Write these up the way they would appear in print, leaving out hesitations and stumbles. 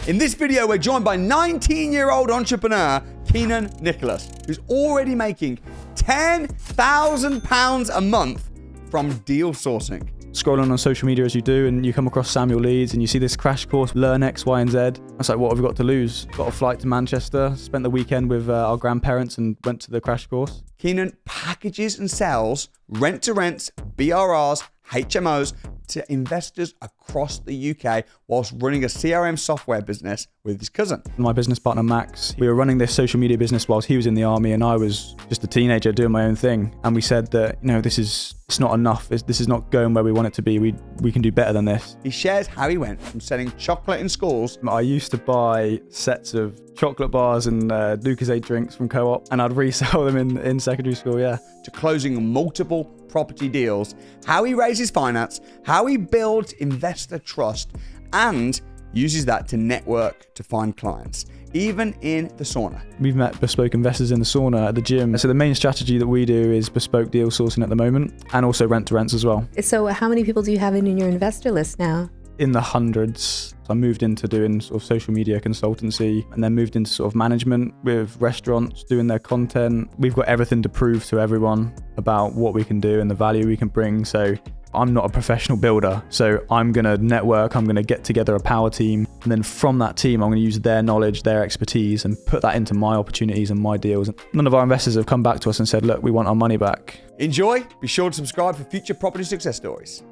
In this video, we're joined by 19-year-old entrepreneur Kenan Nicholas, who's already making £10,000 a month from deal sourcing. Scrolling on social media as you do, and you come across Samuel Leeds and you see this crash course, learn X, Y, and Z. I was like, what have we got to lose? Got a flight to Manchester, spent the weekend with our grandparents and went to the crash course. Kenan packages and sells rent-to-rents, BRRs, HMOs to investors across the UK whilst running a CRM software business with his cousin. My business partner, Max, we were running this social media business whilst he was in the army and I was just a teenager doing my own thing. And we said that, it's not enough. This is not going where we want it to be. We can do better than this. He shares how he went from selling chocolate in schools. I used to buy sets of chocolate bars and Lucozade drinks from Co-op, and I'd resell them in secondary school, yeah. To closing multiple property deals, how he raises finance, how he builds investor trust, and uses that to network to find clients, even in the sauna. We've met bespoke investors in the sauna at the gym. So the main strategy that we do is bespoke deal sourcing at the moment, and also rent to rents as well. So how many people do you have in your investor list now? In the hundreds. I moved into doing sort of social media consultancy and then moved into sort of management with restaurants doing their content. We've got everything to prove to everyone about what we can do and the value we can bring. So I'm not a professional builder. So I'm going to network, I'm going to get together a power team. And then from that team, I'm going to use their knowledge, their expertise and put that into my opportunities and my deals. None of our investors have come back to us and said, look, we want our money back. Enjoy. Be sure to subscribe for future property success stories.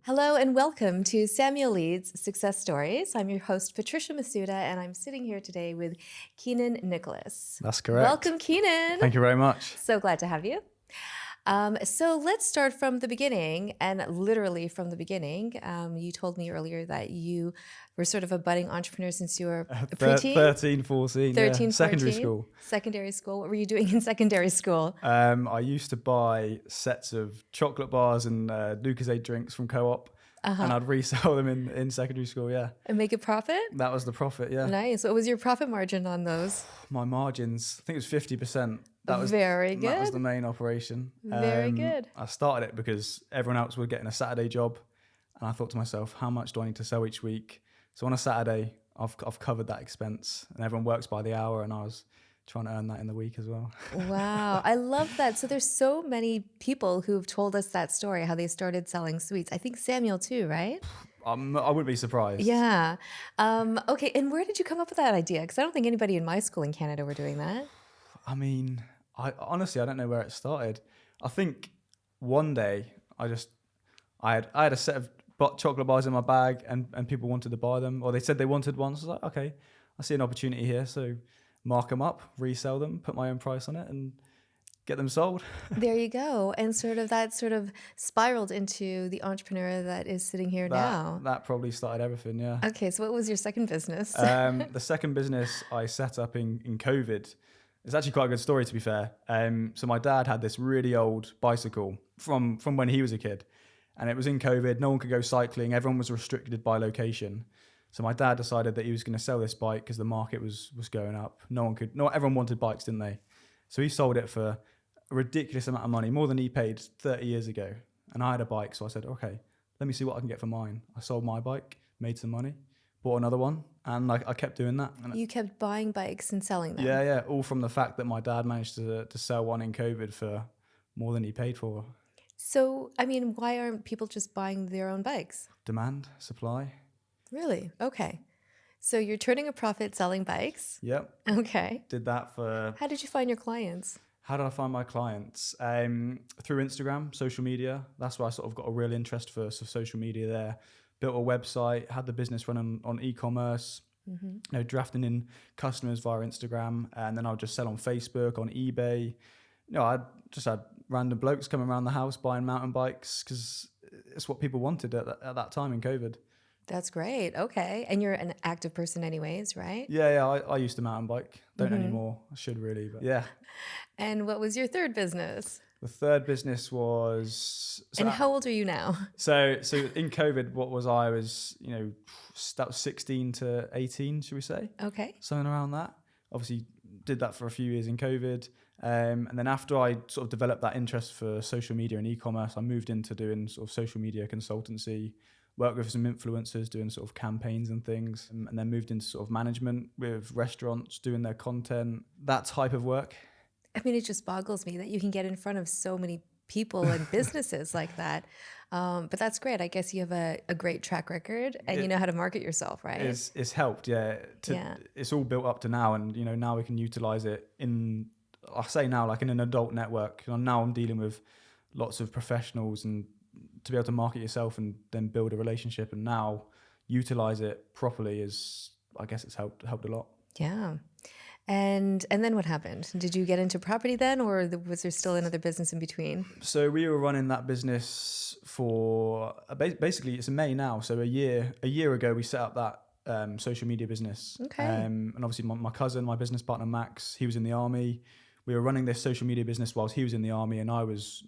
Hello and welcome to Samuel Leeds Success Stories. I'm your host, Patricia Masuda, and I'm sitting here today with Kenan Nicholas. That's correct. Welcome, Kenan. Thank you very much. So glad to have you. So let's start from the beginning, and literally from the beginning. You told me earlier that you were sort of a budding entrepreneur since you were a preteen? 13, 14, 13, yeah. Secondary 14? school. Secondary school. What were you doing in secondary school? I used to buy sets of chocolate bars and Lucozade drinks from Co-op, and I'd resell them in secondary school, yeah. And make a profit? That was the profit, yeah. Nice. What was your profit margin on those? My margins, I think it was 50%. That was very good. That was the main operation. Very good. I started it because everyone else was getting a Saturday job, and I thought to myself, how much do I need to sell each week? So on a Saturday, I've covered that expense, and everyone works by the hour, and I was trying to earn that in the week as well. Wow, I love that. So there's so many people who've told us that story, how they started selling sweets. I think Samuel too, right? I wouldn't be surprised. Yeah. Okay, and where did you come up with that idea? Because I don't think anybody in my school in Canada were doing that. I mean, honestly, I don't know where it started. I think one day I had a set of chocolate bars in my bag and people wanted to buy them, or they said they wanted one. So I was like, okay, I see an opportunity here. So mark them up, resell them, put my own price on it and get them sold. There you go. And that spiraled into the entrepreneur that is sitting here now. That probably started everything, yeah. Okay, so what was your second business? The second business I set up in COVID. It's actually quite a good story, to be fair. So my dad had this really old bicycle from when he was a kid. And it was in COVID, no one could go cycling, everyone was restricted by location. So my dad decided that he was going to sell this bike because the market was going up. Everyone wanted bikes, didn't they? So he sold it for a ridiculous amount of money, more than he paid 30 years ago. And I had a bike, so I said, okay, let me see what I can get for mine. I sold my bike, made some money, bought another one, and I kept doing that. And you kept buying bikes and selling them? Yeah, all from the fact that my dad managed to sell one in COVID for more than he paid for. So, I mean, why aren't people just buying their own bikes? Demand, supply. Really? Okay. So you're turning a profit selling bikes? Yep. Okay. Did that for... How did you find your clients? How did I find my clients? Through Instagram, social media. That's where I sort of got a real interest for social media there. Built a website, had the business running on e-commerce, drafting in customers via Instagram. And then I would just sell on Facebook, on eBay. I just had random blokes coming around the house buying mountain bikes because it's what people wanted at that time in COVID. That's great. Okay. And you're an active person anyways, right? Yeah. I used to mountain bike. Don't anymore. I should really, but yeah. And what was your third business? The third business was... and how old are you now? So in COVID, what was I? Was, that was 16 to 18, should we say? Okay. Something around that. Obviously did that for a few years in COVID. And then after I sort of developed that interest for social media and e-commerce, I moved into doing sort of social media consultancy, worked with some influencers doing sort of campaigns and things, and then moved into sort of management with restaurants doing their content, that type of work. I mean, it just boggles me that you can get in front of so many people and businesses like that. But that's great. I guess you have a great track record and you know how to market yourself, right? It's helped, yeah. It's all built up to now, and now we can utilize it in, I say now, like in an adult network. Now I'm dealing with lots of professionals, and to be able to market yourself and then build a relationship and now utilize it properly is, I guess it's helped a lot. Yeah. And then what happened? Did you get into property then, or was there still another business in between? So we were running that business for basically, it's in May now. So a year ago, we set up that social media business. Okay. And obviously my cousin, my business partner, Max, he was in the army. We were running this social media business whilst he was in the army, and I was,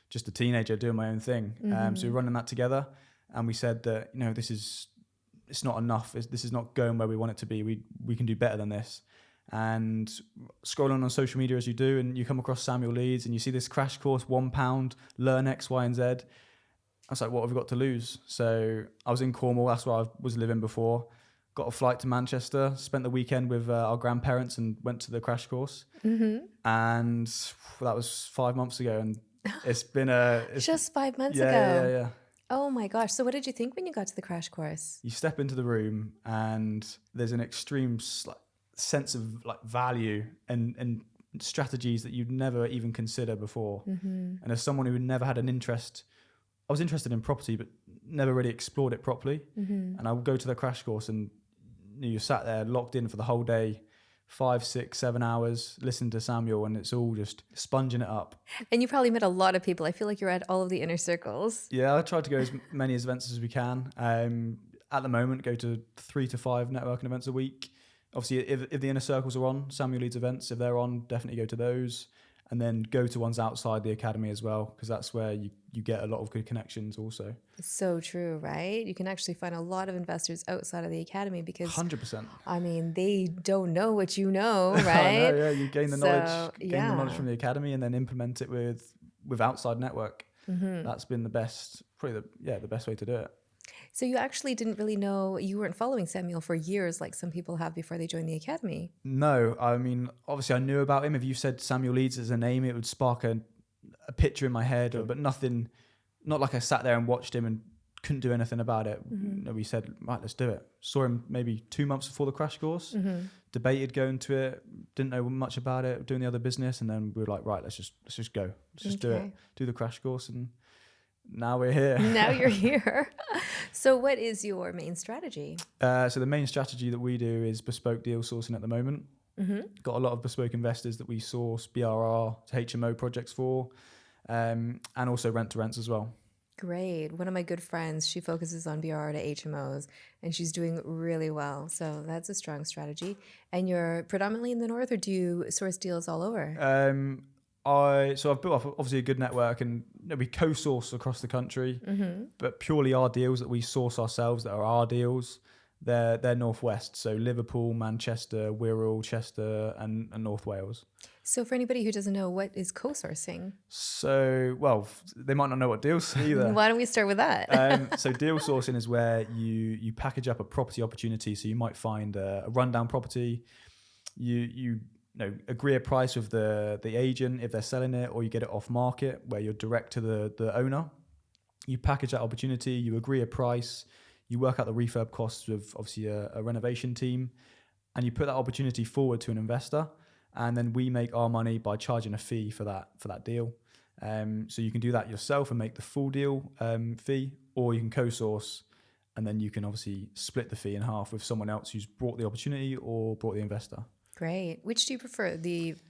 just a teenager doing my own thing. So we were running that together, and we said that, it's not enough. This is not going where we want it to be. We can do better than this. And scrolling on social media as you do, and you come across Samuel Leeds and you see this crash course, £1, learn X, Y, and Z. I was like, what have we got to lose? So I was in Cornwall. That's where I was living before. Got a flight to Manchester, spent the weekend with our grandparents and went to the crash course. Mm-hmm. And that was 5 months ago. And it's been just 5 months ago. Yeah. Oh my gosh. So what did you think when you got to the crash course? You step into the room and there's an extreme sense of value and strategies that you'd never even consider before. Mm-hmm. And as someone who had never had an interest, I was interested in property, but never really explored it properly. Mm-hmm. And I would go to the crash course and you sat there locked in for the whole day, 5, 6, 7 hours, listening to Samuel, and it's all just sponging it up. And you probably met a lot of people. I feel like you're at all of the inner circles. Yeah, I try to go as many events as we can. At the moment, go to 3 to 5 networking events a week. Obviously, if the inner circles are on, Samuel Leeds events, if they're on, definitely go to those. And then go to ones outside the academy as well, because that's where you get a lot of good connections also. It's so true, right? You can actually find a lot of investors outside of the academy because 100%. I mean, they don't know what you know, right? I know, yeah. You gain the knowledge from the academy and then implement it with outside network. Mm-hmm. That's been the best way to do it. So you actually didn't really know, you weren't following Samuel for years like some people have before they joined the academy. No, I mean, obviously I knew about him. If you said Samuel Leeds as a name, it would spark a picture in my head, but nothing, not like I sat there and watched him and couldn't do anything about it. Mm-hmm. No, we said, right, let's do it. Saw him maybe 2 months before the crash course, debated going to it, didn't know much about it, doing the other business. And then we were like, right, let's just go. Let's just do it. Do the crash course. And now we're here. Now you're here. So what is your main strategy? So the main strategy that we do is bespoke deal sourcing at the moment. Mm-hmm. Got a lot of bespoke investors that we source BRR to HMO projects for, and also rent to rents as well. Great. One of my good friends, she focuses on BRR to HMOs and she's doing really well. So that's a strong strategy. And you're predominantly in the north, or do you source deals all over? I've built up obviously a good network, and we co-source across the country, but purely our deals that we source ourselves, that are our deals, they're northwest. So Liverpool, Manchester, Wirral, Chester, and North Wales. So for anybody who doesn't know, what is co-sourcing? So, well, they might not know what deals either. Why don't we start with that? So deal sourcing is where you package up a property opportunity. So you might find a rundown property, you agree a price with the agent if they're selling it, or you get it off market where you're direct to the owner. You package that opportunity, you agree a price, you work out the refurb costs with obviously a renovation team, and you put that opportunity forward to an investor, and then we make our money by charging a fee for that deal. So you can do that yourself and make the full deal fee, or you can co-source, and then you can obviously split the fee in half with someone else who's brought the opportunity or brought the investor. Great. Which do you prefer,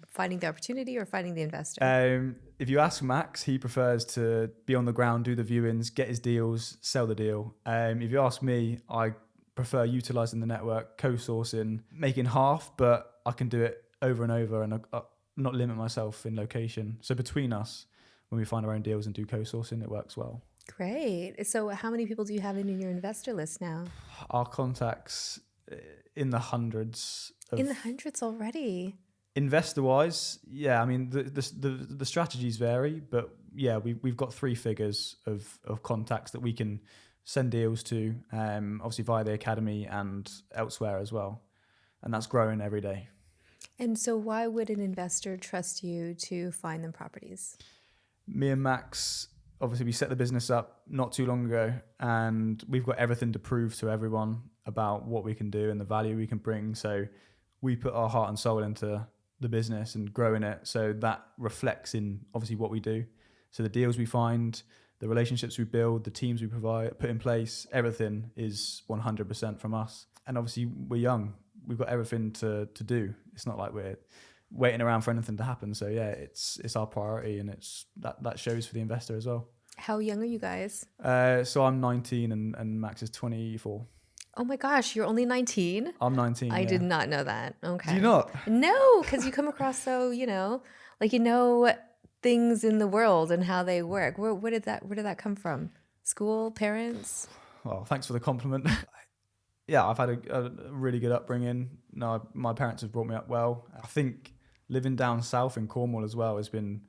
finding the opportunity or finding the investor? If you ask Max, he prefers to be on the ground, do the viewings, get his deals, sell the deal. If you ask me, I prefer utilising the network, co-sourcing, making half, but I can do it over and over and not limit myself in location. So between us, when we find our own deals and do co-sourcing, it works well. Great. So how many people do you have in your investor list now? Our contacts in the hundreds. In the hundreds already? Investor wise, yeah, I mean the strategies vary, but yeah, we've got 3 figures of contacts that we can send deals to, obviously via the academy and elsewhere as well, and that's growing every day. And so, why would an investor trust you to find them properties? Me and Max, obviously, we set the business up not too long ago, and we've got everything to prove to everyone about what we can do and the value we can bring. So we put our heart and soul into the business and growing it. So that reflects in obviously what we do. So the deals we find, the relationships we build, the teams we put in place, everything is 100% from us. And obviously we're young. We've got everything to do. It's not like we're waiting around for anything to happen. So yeah, it's our priority, and it's that shows for the investor as well. How young are you guys? So I'm 19 and Max is 24. Oh my gosh, you're only 19? I'm 19. I did not know that. Okay. Do you not? No, because you come across so, like things in the world and how they work. Where did that come from? School, parents? Well, thanks for the compliment. Yeah, I've had a really good upbringing. No, my parents have brought me up well. I think living down south in Cornwall as well has been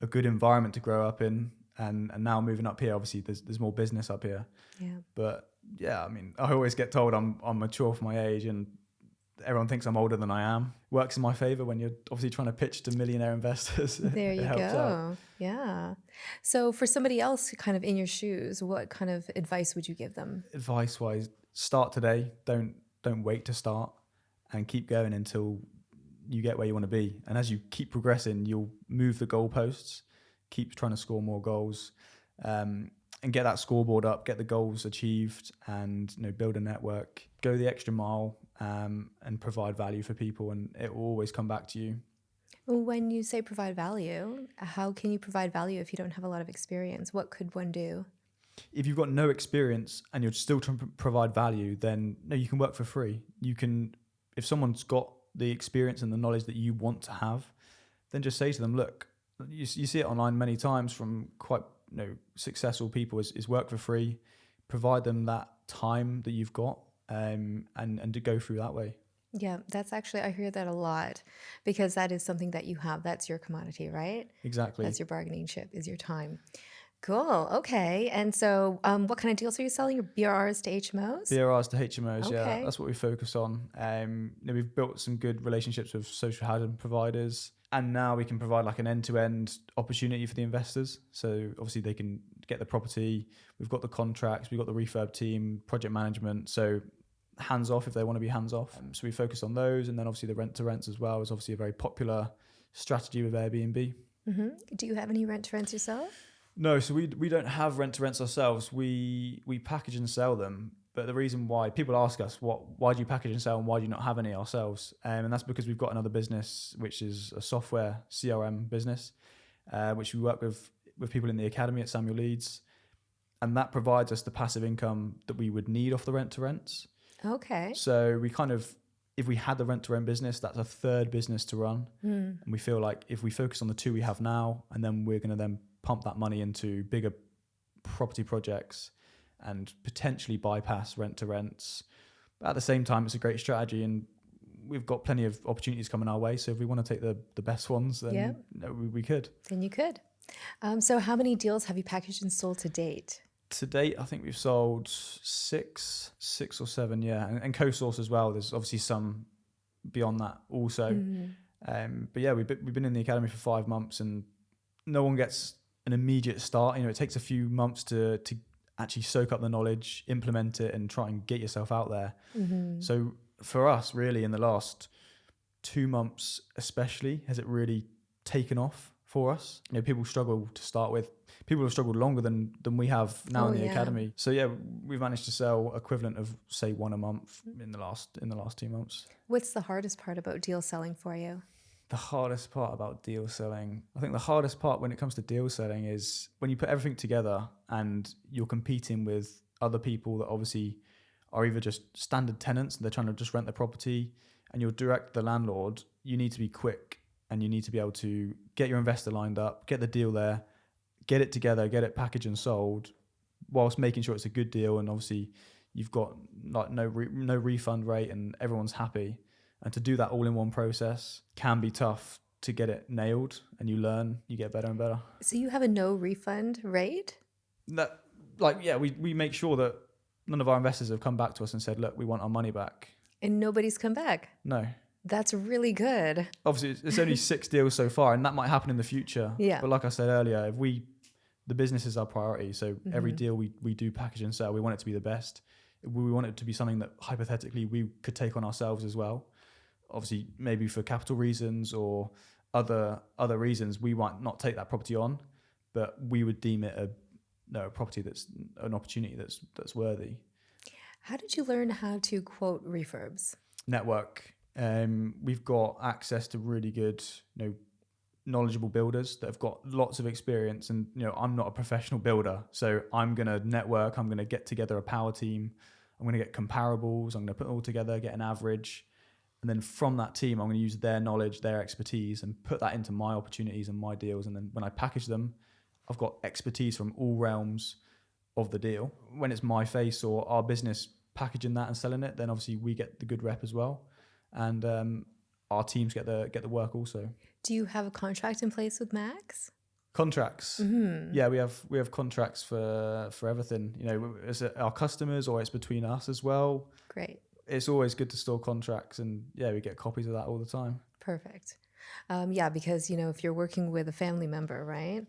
a good environment to grow up in. And now moving up here, obviously there's more business up here. Yeah. But yeah, I mean, I always get told I'm mature for my age, and everyone thinks I'm older than I am. Works in my favor when you're obviously trying to pitch to millionaire investors. There you go. Out. Yeah. So for somebody else kind of in your shoes, what kind of advice would you give them? Advice wise, start today. Don't wait to start, and keep going until you get where you want to be. And as you keep progressing, you'll move the goalposts, keep trying to score more goals, and get that scoreboard up, get the goals achieved, and build a network, go the extra mile, and provide value for people, and it will always come back to you. When you say provide value, how can you provide value if you don't have a lot of experience? What could one do? If you've got no experience and you're still trying to provide value, then no, you can work for free. You can, if someone's got the experience and the knowledge that you want to have, then just say to them, look, you see it online many times from quite successful people is work for free, provide them that time that you've got, and to go through that way. Yeah, that's actually, I hear that a lot, because that is something that you have. That's your commodity, right? Exactly. That's your bargaining chip, is your time. Cool. Okay. And so what kind of deals are you selling? Your BRRs to HMOs? BRRs to HMOs, Okay. yeah. That's what we focus on. We've built some good relationships with social housing providers, and now we can provide like an end-to-end opportunity for the investors. So obviously they can get the property. We've got the contracts. We've got the refurb team, project management. So hands-off if they want to be hands-off. So we focus on those. And then obviously the rent-to-rents as well is obviously a very popular strategy with Airbnb. Mm-hmm. Do you have any rent-to-rents yourself? No, so we don't have rent-to-rents ourselves. We package and sell them. But the reason why people ask us, why do you package and sell and why do you not have any ourselves? And that's because we've got another business, which is a software CRM business, which we work with people in the academy at Leeds. And that provides us the passive income that we would need off the rent-to-rents. Okay. So we kind of, if we had the rent-to-rent business, that's a third business to run. And we feel like if we focus on the 2 we have now, and then we're going to then pump that money into bigger property projects and potentially bypass rent-to-rents. But at the same time, it's a great strategy, and we've got plenty of opportunities coming our way. So if we want to take the best ones, then we could. Then you could. So how many deals have you packaged and sold to date? To date, I think we've sold six or seven, yeah. And co-source as well. There's obviously some beyond that also. But yeah, we've been in the academy for 5 months, and no one gets an immediate start. It takes a few months to actually soak up the knowledge, implement it, and try and get yourself out there. So for us, really, in the last 2 months especially, has it really taken off for us. People struggle to start with. People have struggled longer than we have now in the academy. So yeah, we've managed to sell equivalent of say 1 a month in the last 2 months. What's the hardest part about deal selling for you? The hardest part about deal selling, I think the hardest part when it comes to deal selling is when you put everything together and you're competing with other people that obviously are either just standard tenants and they're trying to just rent the property, and you're direct the landlord. You need to be quick, and you need to be able to get your investor lined up, get the deal there, get it together, get it packaged and sold, whilst making sure it's a good deal. And obviously you've got like no refund rate and everyone's happy. And to do that all in one process can be tough to get it nailed, and you learn, you get better and better. So you have a no refund rate? That, like, yeah, we make sure that none of our investors have come back to us and said, look, we want our money back. And nobody's come back. No. That's really good. Obviously, it's only 6 deals so far, and that might happen in the future. Yeah. But like I said earlier, the business is our priority. So every deal we do package and sell, we want it to be the best. We want it to be something that hypothetically we could take on ourselves as well. Obviously, maybe for capital reasons or other reasons, we might not take that property on, but we would deem it a property that's an opportunity that's worthy. How did you learn how to quote refurbs? Network. We've got access to really good, knowledgeable builders that have got lots of experience. And, I'm not a professional builder, so I'm going to network. I'm going to get together a power team. I'm going to get comparables. I'm going to put it all together, get an average. And then from that team, I'm going to use their knowledge, their expertise, and put that into my opportunities and my deals. And then when I package them, I've got expertise from all realms of the deal. When it's my face or our business packaging that and selling it, then obviously we get the good rep as well. And our teams get the work also. Do you have a contract in place with Max? Contracts. Mm-hmm. Yeah, we have contracts for everything. It's our customers or it's between us as well. Great. It's always good to store contracts, and yeah, we get copies of that all the time. Perfect. Yeah, because if you're working with a family member, right?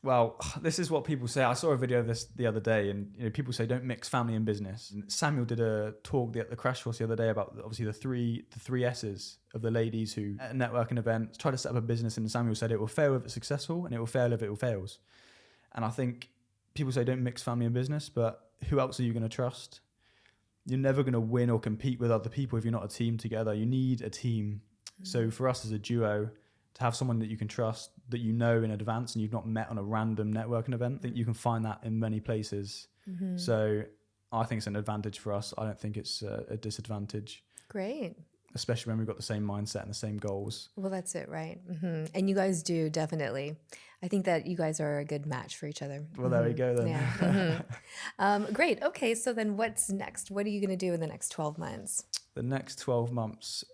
Well, this is what people say. I saw a video of this the other day, and people say don't mix family and business. And Samuel did a talk at the crash course the other day about obviously the three S's of the ladies who at a networking event try to set up a business, and Samuel said it will fail if it's successful and it will fail if it fails. And I think people say don't mix family and business, but who else are you going to trust? You're never going to win or compete with other people if you're not a team together. You need a team. Mm-hmm. So for us as a duo, to have someone that you can trust, that in advance and you've not met on a random networking event, I think you can find that in many places. Mm-hmm. So I think it's an advantage for us. I don't think it's a disadvantage. Great. Especially when we've got the same mindset and the same goals. Well, that's it, right? Mm-hmm. And you guys do, definitely. I think that you guys are a good match for each other. Well, there we go then. Yeah. Mm-hmm. Great. Okay, so then what's next? What are you going to do in the next 12 months? The next 12 months,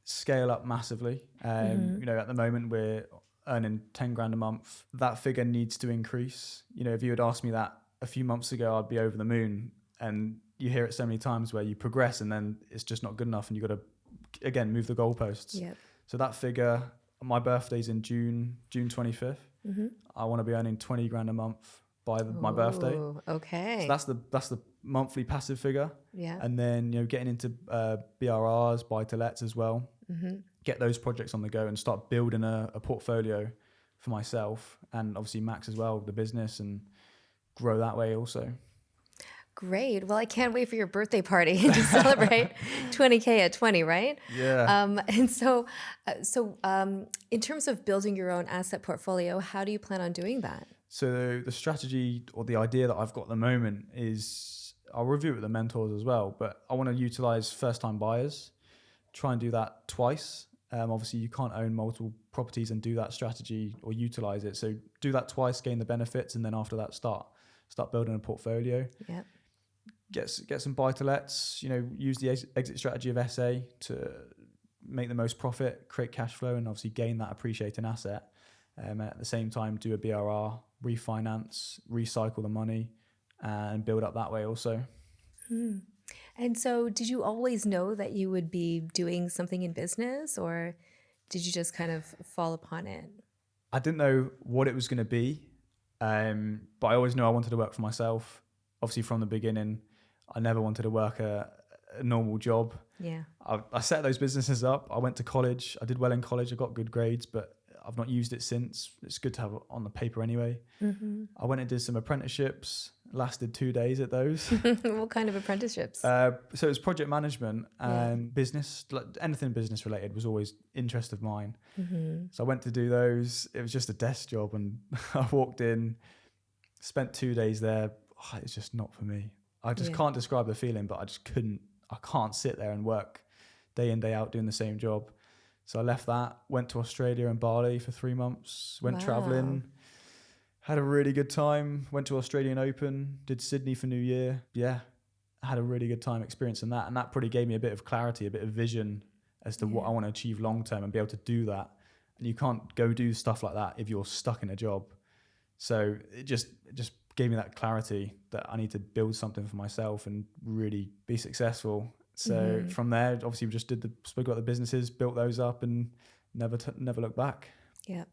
scale up massively. At the moment we're earning 10 grand a month. That figure needs to increase. If you had asked me that a few months ago, I'd be over the moon. And you hear it so many times where you progress and then it's just not good enough and you've got to, again, move the goalposts. Yep. So that figure, my birthday's in June 25th. Mm-hmm. I want to be earning 20 grand a month by my birthday. Okay. So that's the monthly passive figure. Yeah. And then, getting into BRRs, buy-to-lets as well. Mm-hmm. Get those projects on the go and start building a portfolio for myself and obviously Max as well, the business, and grow that way also. Great. Well, I can't wait for your birthday party to celebrate 20K at 20, right? Yeah. And so in terms of building your own asset portfolio, how do you plan on doing that? So the strategy or the idea that I've got at the moment is, I'll review it with the mentors as well, but I want to utilize first-time buyers, try and do that twice. Obviously, you can't own multiple properties and do that strategy or utilize it. So do that twice, gain the benefits, and then after that, start building a portfolio. Yeah. Get some buy-to-lets. Use the exit strategy of SA to make the most profit, create cash flow, and obviously gain that appreciating asset. At the same time, do a BRR, refinance, recycle the money, and build up that way also. Hmm. And so did you always know that you would be doing something in business, or did you just kind of fall upon it? I didn't know what it was going to be, but I always knew I wanted to work for myself. Obviously, from the beginning, I never wanted to work a normal job. Yeah. I set those businesses up. I went to college. I did well in college. I got good grades, but I've not used it since. It's good to have it on the paper anyway. Mm-hmm. I went and did some apprenticeships, lasted 2 days at those. What kind of apprenticeships? So it was project management and business, like anything business related was always interest of mine. Mm-hmm. So I went to do those. It was just a desk job, and I walked in, spent 2 days there. Oh, it's just not for me. I just can't describe the feeling, but I can't sit there and work day in, day out doing the same job. So I left that, went to Australia and Bali for 3 months, went traveling, had a really good time, went to Australian Open, did Sydney for New Year. Yeah, had a really good time experiencing that. And that probably gave me a bit of clarity, a bit of vision as to what I want to achieve long term and be able to do that. And you can't go do stuff like that if you're stuck in a job. So it just gave me that clarity that I need to build something for myself and really be successful. So from there, obviously we just spoke about the businesses, built those up, and never looked back. Yeah.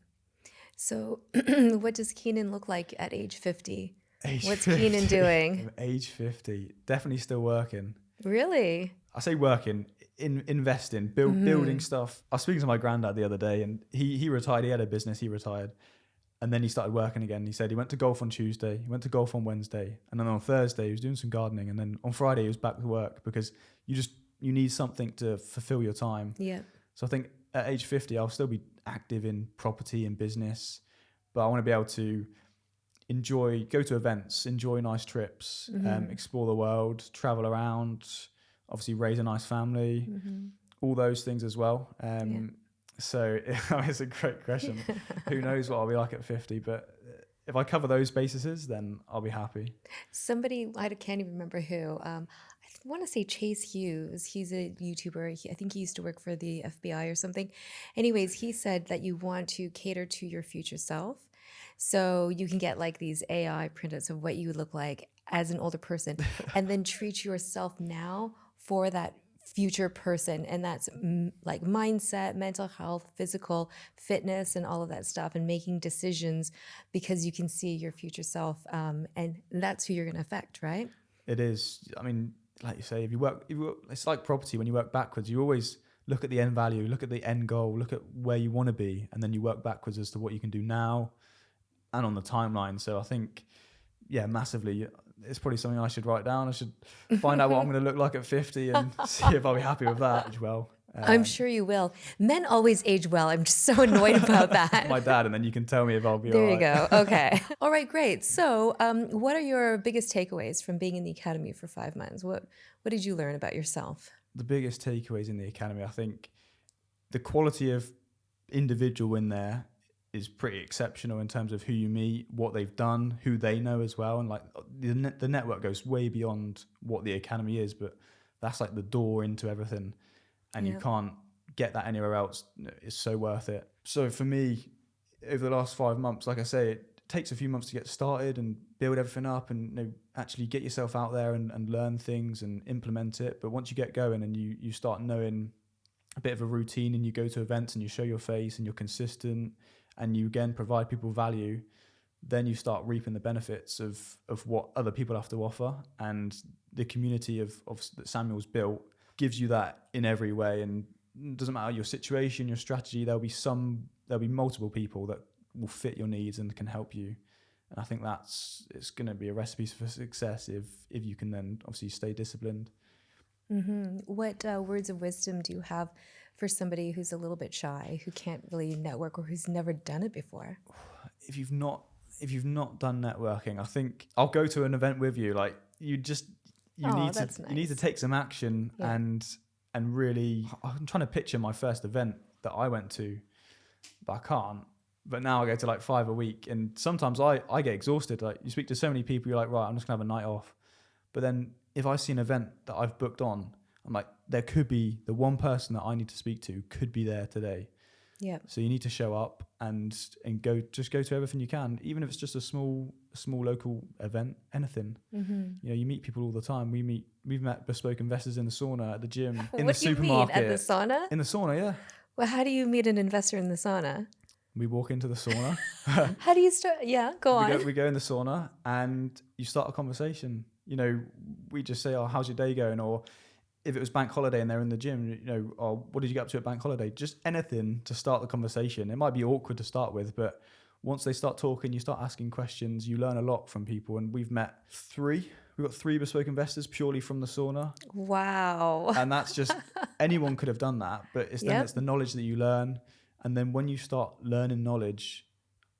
So what does Kenan look like at age 50? What's 50. Kenan doing? Age 50, definitely still working. Really? I say working, investing, building stuff. I was speaking to my granddad the other day, and he retired. He had a business. He retired, and then he started working again. He said he went to golf on Tuesday, he went to golf on Wednesday, and then on Thursday he was doing some gardening, and then on Friday he was back to work, because you need something to fulfill your time. Yeah. So I think at age 50 I'll still be active in property and business, but I want to be able to go to events, enjoy nice trips, explore the world, travel around, obviously raise a nice family, all those things as well. So it's a great question. Who knows what I'll be like at 50, but if I cover those bases, then I'll be happy. Somebody, I can't even remember who, I want to say Chase Hughes. He's a YouTuber. I think he used to work for the FBI or something. Anyways, he said that you want to cater to your future self. So you can get like these AI printouts of what you would look like as an older person, and then treat yourself now for that future person. And that's like mindset, mental health, physical fitness, and all of that stuff, and making decisions because you can see your future self. And that's who you're going to affect, right? It is. I mean, like you say, if you work, it's like property. When you work backwards, you always look at the end value, look at the end goal, look at where you want to be, and then you work backwards as to what you can do now and on the timeline. So I think, massively, it's probably something I should write down. I should find out what I'm going to look like at 50 and see if I'll be happy with that as well. I'm sure you will. Men always age well. I'm just so annoyed about that. My dad, and then you can tell me if I'll be all right. There you go. Okay. All right, great. So what are your biggest takeaways from being in the academy for 5 months? What did you learn about yourself? The biggest takeaways in the academy, I think the quality of individual in there is pretty exceptional in terms of who you meet, what they've done, who they know as well. And like the network goes way beyond what the academy is, but that's like the door into everything. And you can't get that anywhere else. It's so worth it. So for me, over the last 5 months, like I say, it takes a few months to get started and build everything up and actually get yourself out there and learn things and implement it. But once you get going and you start knowing a bit of a routine, and you go to events and you show your face and you're consistent, and you again provide people value, then you start reaping the benefits of what other people have to offer. And the community of that Samuel's built gives you that in every way. And it doesn't matter your situation, your strategy, there'll be multiple people that will fit your needs and can help you. And I think it's going to be a recipe for success if you can then obviously stay disciplined. What words of wisdom do you have for somebody who's a little bit shy, who can't really network, or who's never done it before? If you've not done networking, I think I'll go to an event with you. Like you need to take some action and really. I'm trying to picture my first event that I went to, but I can't. But now I go to like 5 a week, and sometimes I get exhausted. Like you speak to so many people, you're like, right, I'm just gonna have a night off. But then if I see an event that I've booked on, I'm like, there could be the one person that I need to speak to could be there today. Yeah. So you need to show up and go to everything you can, even if it's just a small local event, anything. You meet people all the time. We've met bespoke investors in the sauna, at the gym, in the supermarket. What do you mean, at the sauna? In the sauna, yeah. Well, how do you meet an investor in the sauna? We walk into the sauna. How do you start? Yeah, go on. We go in the sauna and you start a conversation. We just say, oh, how's your day going? Or if it was bank holiday and they're in the gym, oh, what did you get up to at bank holiday? Just anything to start the conversation. It might be awkward to start with, but once they start talking, you start asking questions, you learn a lot from people. And we've met 3. We've got 3 bespoke investors purely from the sauna. Wow. And that's just, anyone could have done that, but it's the knowledge that you learn. And then when you start learning knowledge,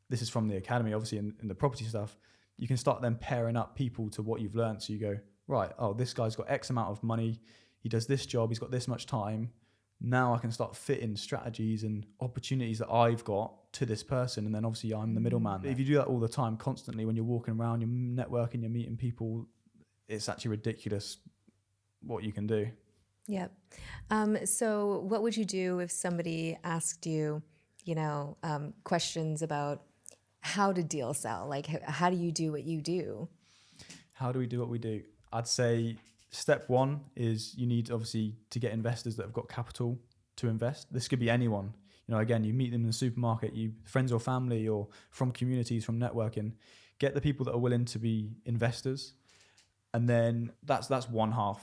this is from the academy, obviously in the property stuff, you can start then pairing up people to what you've learned. So you go, right, oh, this guy's got X amount of money. He does this job. He's got this much time. Now I can start fitting strategies and opportunities that I've got to this person. And then obviously I'm the middleman. If you do that all the time, constantly, when you're walking around, you're networking, you're meeting people, it's actually ridiculous what you can do. Yep. So what would you do if somebody asked you, questions about how to deal sell? Like, how do you do what you do? How do we do what we do? I'd say step one is you need obviously to get investors that have got capital to invest. This could be anyone. Again, you meet them in the supermarket, you friends or family or from communities, from networking. Get the people that are willing to be investors. And then that's one half.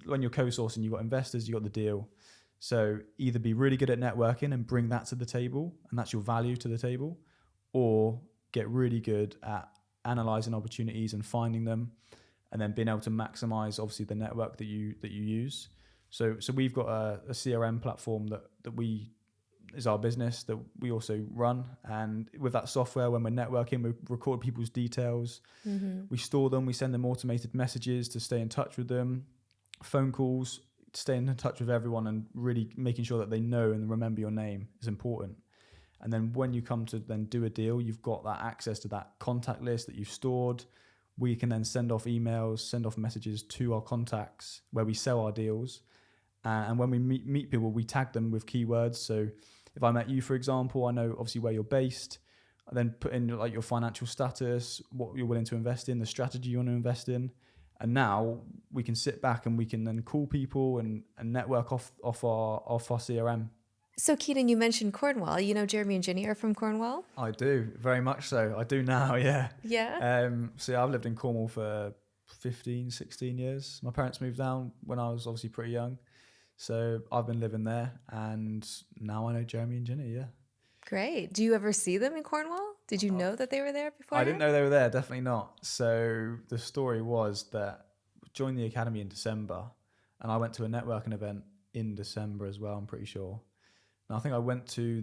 When you're co-sourcing, you've got investors, you've got the deal. So either be really good at networking and bring that to the table, and that's your value to the table, or get really good at analyzing opportunities and finding them, and then being able to maximize obviously the network that you use. So we've got a CRM platform that we is our business that we also run, and with that software, when we're networking, we record people's details, we store them, we send them automated messages to stay in touch with them, phone calls, staying in touch with everyone, and really making sure that they know and remember your name is important. And then when you come to then do a deal, you've got that access to that contact list that you've stored. We can then send off emails, send off messages to our contacts where we sell our deals. And when we meet people, we tag them with keywords. So if I met you, for example, I know obviously where you're based. I then put in like your financial status, what you're willing to invest in, the strategy you want to invest in. And now we can sit back and we can then call people and network off our CRM. So Kenan, you mentioned Cornwall. Jeremy and Ginny are from Cornwall? I do, very much so. I do now, yeah. Yeah? So I've lived in Cornwall for 15, 16 years. My parents moved down when I was obviously pretty young. So I've been living there, and now I know Jeremy and Ginny, yeah. Great. Do you ever see them in Cornwall? Did you know that they were there before? I didn't know they were there, definitely not. So the story was that I joined the academy in December, and I went to a networking event in December as well, I'm pretty sure. And I think I went to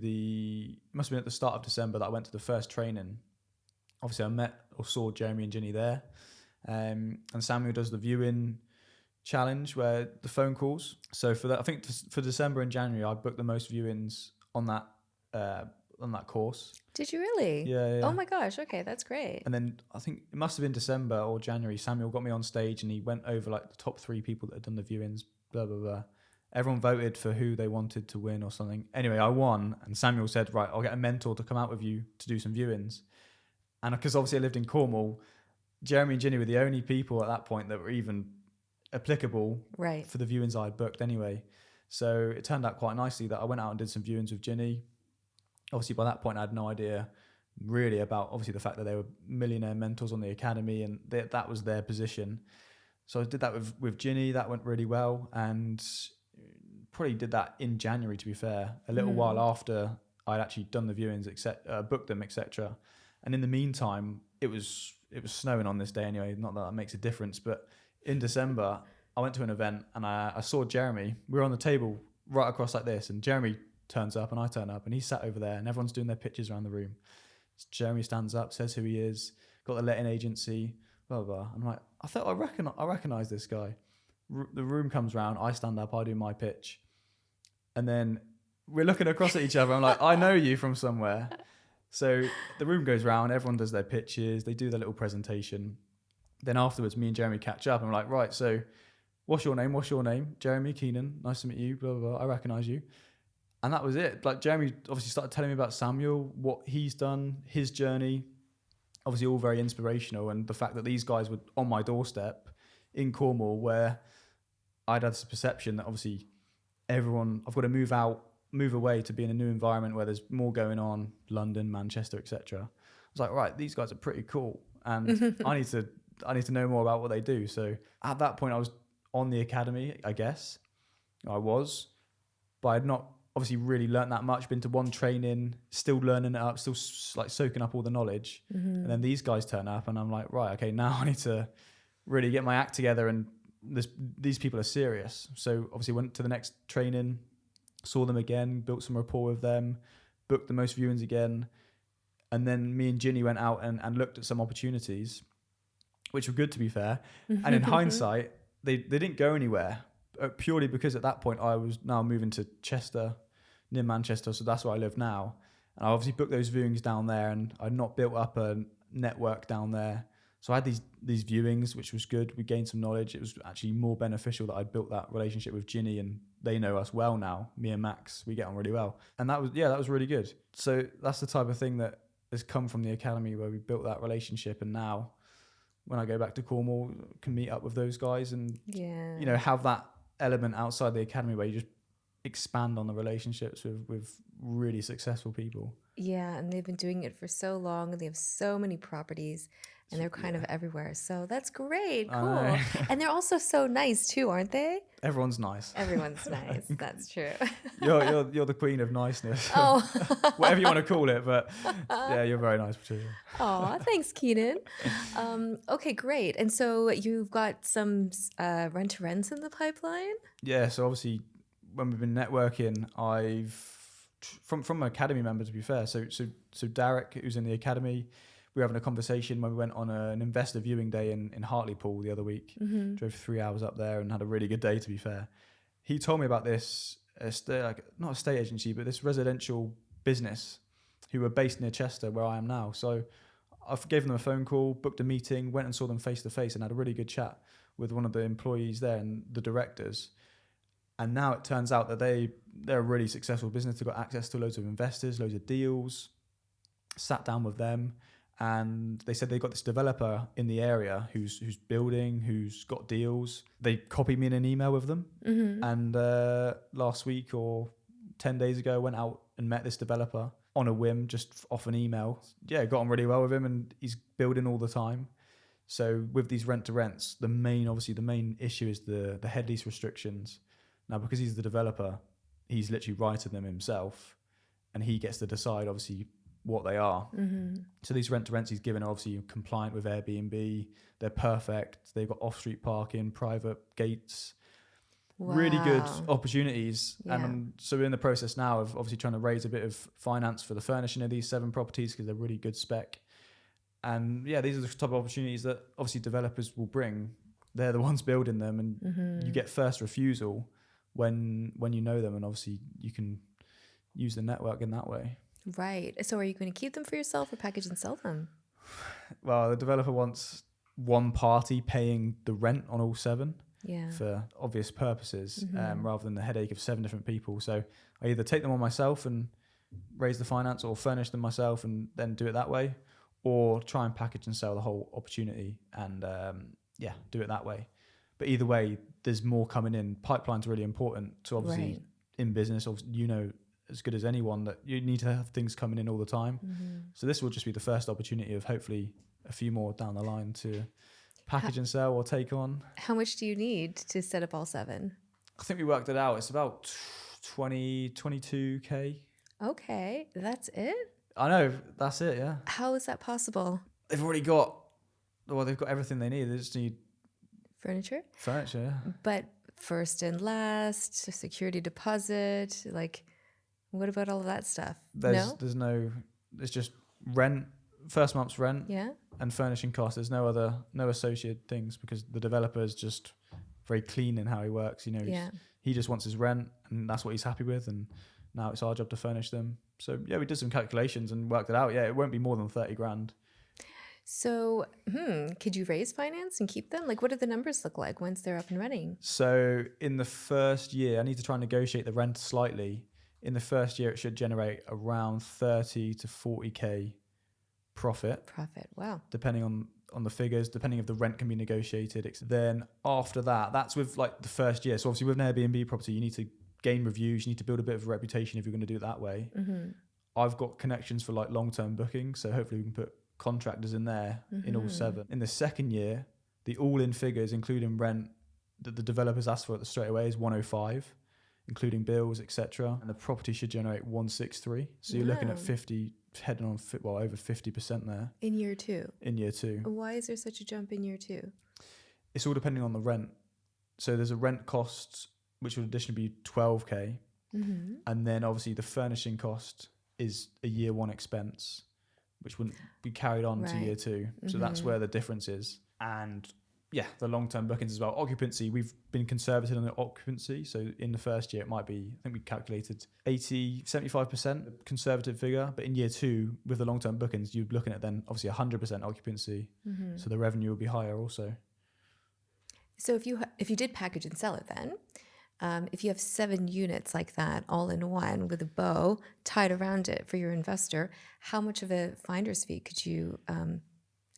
must have been at the start of December that I went to the first training. Obviously I met or saw Jeremy and Ginny there. And Samuel does the viewing challenge where the phone calls. So for that, I think for December and January, I booked the most viewings on that course. Did you really? Yeah. Oh my gosh. Okay, that's great. And then I think it must have been December or January. Samuel got me on stage and he went over like the top 3 people that had done the viewings. Blah blah blah. Everyone voted for who they wanted to win or something. Anyway, I won, and Samuel said, "Right, I'll get a mentor to come out with you to do some viewings." And because obviously I lived in Cornwall, Jeremy and Ginny were the only people at that point that were even applicable for the viewings I had booked anyway. So it turned out quite nicely that I went out and did some viewings with Ginny. Obviously by that point I had no idea really about obviously the fact that they were millionaire mentors on the academy, and that was their position. So I did that with Ginny. That went really well, and probably did that in January, to be fair, a little while after I'd actually done the viewings, booked them, etc. And in the meantime, it was snowing on this day anyway, not that makes a difference, but in December, I went to an event and I saw Jeremy. We were on the table right across like this, and Jeremy turns up and I turn up, and he sat over there, and everyone's doing their pictures around the room. So Jeremy stands up, says who he is, got the letting agency, blah, blah, blah. I'm like, I thought I recognize this guy. The room comes round, I stand up, I do my pitch. And then we're looking across at each other. I'm like, I know you from somewhere. So the room goes round, everyone does their pitches, they do their little presentation. Then afterwards, me and Jeremy catch up, and I'm like, right, so what's your name? Jeremy, Kenan, nice to meet you, blah, blah, blah, I recognise you. And that was it. Like, Jeremy obviously started telling me about Samuel, what he's done, his journey, obviously all very inspirational. And the fact that these guys were on my doorstep in Cornwall, where I'd had this perception that obviously I've got to move away to be in a new environment where there's more going on, London, Manchester, etc. I was like, right, these guys are pretty cool, and I need to know more about what they do. So at that point, I was on the academy, I guess. I was, but I'd not obviously really learnt that much. Been to one training, still learning it up, still like soaking up all the knowledge. And then these guys turn up, and I'm like, right, okay, now I need to really get my act together, and these people are serious. So obviously went to the next training, saw them again, built some rapport with them, booked the most viewings again. And then me and Ginny went out and looked at some opportunities, which were good, to be fair. And in hindsight, they didn't go anywhere, purely because at that point I was now moving to Chester, near Manchester. So that's where I live now. And I obviously booked those viewings down there, and I'd not built up a network down there. So I had these viewings, which was good. We gained some knowledge. It was actually more beneficial that I built that relationship with Ginny, and they know us well now. Me and Max, we get on really well. And that was really good. So that's the type of thing that has come from the academy, where we built that relationship. And now when I go back to Cornwall, can meet up with those guys and, have that element outside the academy where you just expand on the relationships with really successful people. Yeah, and they've been doing it for so long, and they have so many properties, and they're kind of everywhere. So that's great. Cool. And they're also so nice too, aren't they? Everyone's nice. Everyone's nice. That's true. You're the queen of niceness. Oh. Whatever you want to call it, but yeah, you're very nice, Patricia. Oh, thanks, Kenan. Okay, great. And so you've got some rent-to-rents in the pipeline? Yeah, so obviously when we've been networking, from my academy member, to be fair. So Derek, who's in the academy, we were having a conversation when we went on an investor viewing day in Hartlepool the other week. Mm-hmm. Drove 3 hours up there and had a really good day, to be fair. He told me about this, not a state agency, but this residential business who were based near Chester, where I am now. So I gave them a phone call, booked a meeting, went and saw them face to face, and had a really good chat with one of the employees there and the directors. And now it turns out that they're a really successful business. They've got access to loads of investors, loads of deals. Sat down with them, and they said they got this developer in the area who's building, who's got deals. They copied me in an email with them. Mm-hmm. And last week or 10 days ago, went out and met this developer on a whim, just off an email. Yeah, got on really well with him, and he's building all the time. So with these rent-to-rents, the main issue is the head lease restrictions. Now, because he's the developer, he's literally writing them himself, and he gets to decide, obviously, what they are. Mm-hmm. So these rent-to-rents he's given are obviously compliant with Airbnb. They're perfect. They've got off-street parking, private gates, really good opportunities. Yeah. And so we're in the process now of obviously trying to raise a bit of finance for the furnishing of these 7 properties, because they're really good spec. And yeah, these are the type of opportunities that obviously developers will bring. They're the ones building them, and you get first refusal when you know them, and obviously you can use the network in that way. Right. So are you going to keep them for yourself or package and sell them? Well, the developer wants one party paying the rent on all 7 for obvious purposes, rather than the headache of 7 different people. So I either take them on myself and raise the finance, or furnish them myself and then do it that way, or try and package and sell the whole opportunity and do it that way. But either way, there's more coming in. Pipeline's really important. So obviously in business, as good as anyone, that you need to have things coming in all the time. Mm-hmm. So this will just be the first opportunity of hopefully a few more down the line to package and sell or take on. How much do you need to set up all 7? I think we worked it out. It's about 22K. Okay, that's it? I know, that's it, yeah. How is that possible? They've got everything they need. They just need Furniture, yeah. but first and last, security deposit, like, what about all of that stuff? There's just rent, first month's rent, and furnishing costs. There's no associated things, because the developer is just very clean in how he works. He just wants his rent, and that's what he's happy with, and now it's our job to furnish them. So yeah, we did some calculations and worked it out. Yeah, it won't be more than 30 grand. So, could you raise finance and keep them? Like, what do the numbers look like once they're up and running? So in the first year, I need to try and negotiate the rent slightly. In the first year, it should generate around 30 to 40K profit. Wow. Depending on the figures, depending if the rent can be negotiated. Then after that, that's with like the first year. So obviously with an Airbnb property, you need to gain reviews. You need to build a bit of a reputation if you're going to do it that way. Mm-hmm. I've got connections for like long-term bookings. So hopefully we can put contractors in there in all 7. In the second year, the all-in figures, including rent, that the developers asked for straight away is 105, including bills, etc. And the property should generate 163. So you're looking at 50, heading on over 50% there. In year 2? In year 2. Why is there such a jump in year 2? It's all depending on the rent. So there's a rent cost, which would additionally be 12K. Mm-hmm. And then obviously the furnishing cost is a year 1 expense, which wouldn't be carried on to year 2. So that's where the difference is. And the long-term bookings as well. Occupancy, we've been conservative on the occupancy. So in the first year, it might be, I think we calculated 75% conservative figure. But in year 2, with the long-term bookings, you're looking at then obviously 100% occupancy. So the revenue will be higher also. So if you did package and sell it then, if you have 7 units like that all in one with a bow tied around it for your investor, how much of a finder's fee could you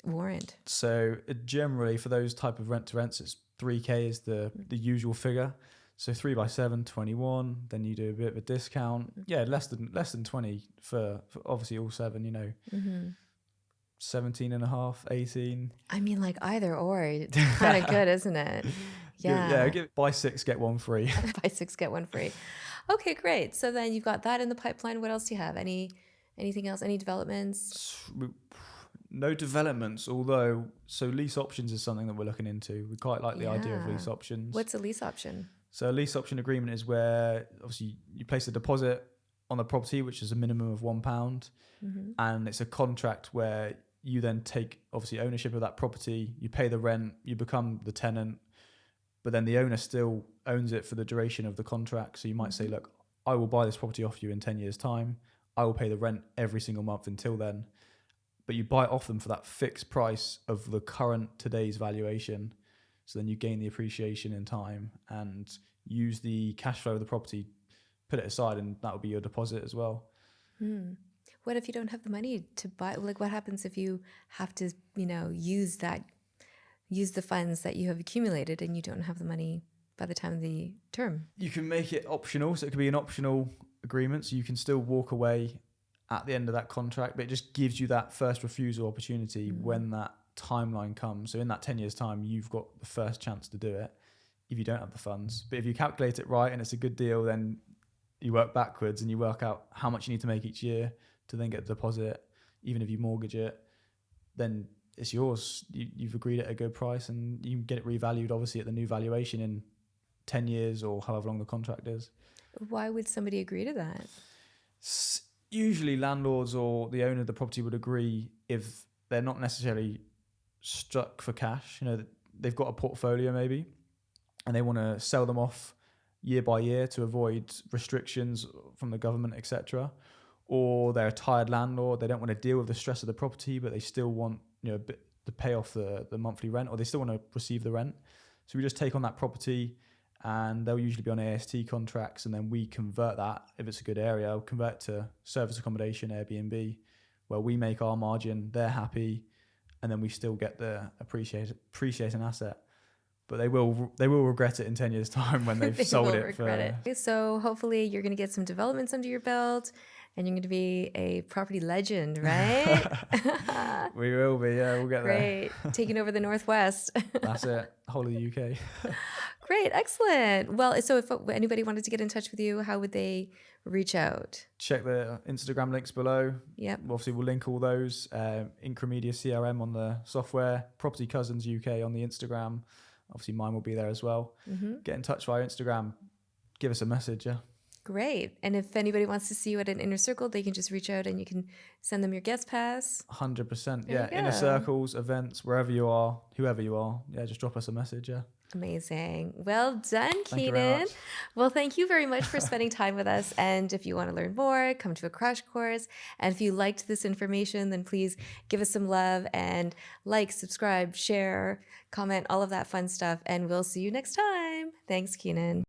warrant? So generally for those type of rent-to-rents, it's 3K is the usual figure. So 3 by 7, 21. Then you do a bit of a discount. Yeah, less than 20 for obviously all 7. You know, 17 and a half, 18. I mean, like either or, it's kind of good, isn't it? Yeah. Buy 6, get 1 free. Buy 6, get 1 free. Okay, great. So then you've got that in the pipeline. What else do you have? Anything else? Any developments? No developments, although lease options is something that we're looking into. We quite like the idea of lease options. What's a lease option? So a lease option agreement is where obviously you place a deposit on the property, which is a minimum of £1, and it's a contract where you then take obviously ownership of that property, you pay the rent, you become the tenant, but then the owner still owns it for the duration of the contract. So you might say, look, I will buy this property off you in 10 years' time. I will pay the rent every single month until then. But you buy it off them for that fixed price of the current today's valuation. So then you gain the appreciation in time and use the cash flow of the property, put it aside, and that will be your deposit as well. What if you don't have the money to buy? Like, what happens if you have to, use the funds that you have accumulated and you don't have the money by the time of the term? You can make it optional. So it could be an optional agreement. So you can still walk away at the end of that contract, but it just gives you that first refusal opportunity when that timeline comes. So in that 10 years time, you've got the first chance to do it if you don't have the funds. But if you calculate it right and it's a good deal, then you work backwards and you work out how much you need to make each year to then get the deposit. Even if you mortgage it, then it's yours. You've agreed at a good price and you can get it revalued obviously at the new valuation in 10 years or however long the contract is. Why would somebody agree to that? Usually landlords or the owner of the property would agree if they're not necessarily stuck for cash. They've got a portfolio maybe and they want to sell them off year by year to avoid restrictions from the government, etc. Or they're a tired landlord, they don't want to deal with the stress of the property, but they still want a bit to pay off the monthly rent, or they still want to receive the rent. So we just take on that property and they'll usually be on AST contracts, and then we convert that, if it's a good area, we'll convert to service accommodation, Airbnb, where we make our margin, they're happy, and then we still get the appreciating asset. But they will regret it in 10 years' time when they've sold it. So hopefully you're going to get some developments under your belt and you're going to be a property legend, right? We will be, yeah, we'll get there. Great. Taking over the Northwest. That's it. Whole of the UK. Great. Excellent. Well, so if anybody wanted to get in touch with you, how would they reach out? Check the Instagram links below. Yep. Obviously, we'll link all those. Incremedia CRM on the software, Property Cousins UK on the Instagram. Obviously, mine will be there as well. Get in touch via Instagram. Give us a message, yeah. Great. And if anybody wants to see you at an inner circle, they can just reach out and you can send them your guest pass. 100%. Yeah. Inner circles, events, wherever you are, whoever you are. Yeah, just drop us a message, yeah. Amazing. Well done, Kenan. Well, thank you very much for spending time with us. And if you want to learn more, come to a crash course. And if you liked this information, then please give us some love and like, subscribe, share, comment, all of that fun stuff. And we'll see you next time. Thanks, Kenan.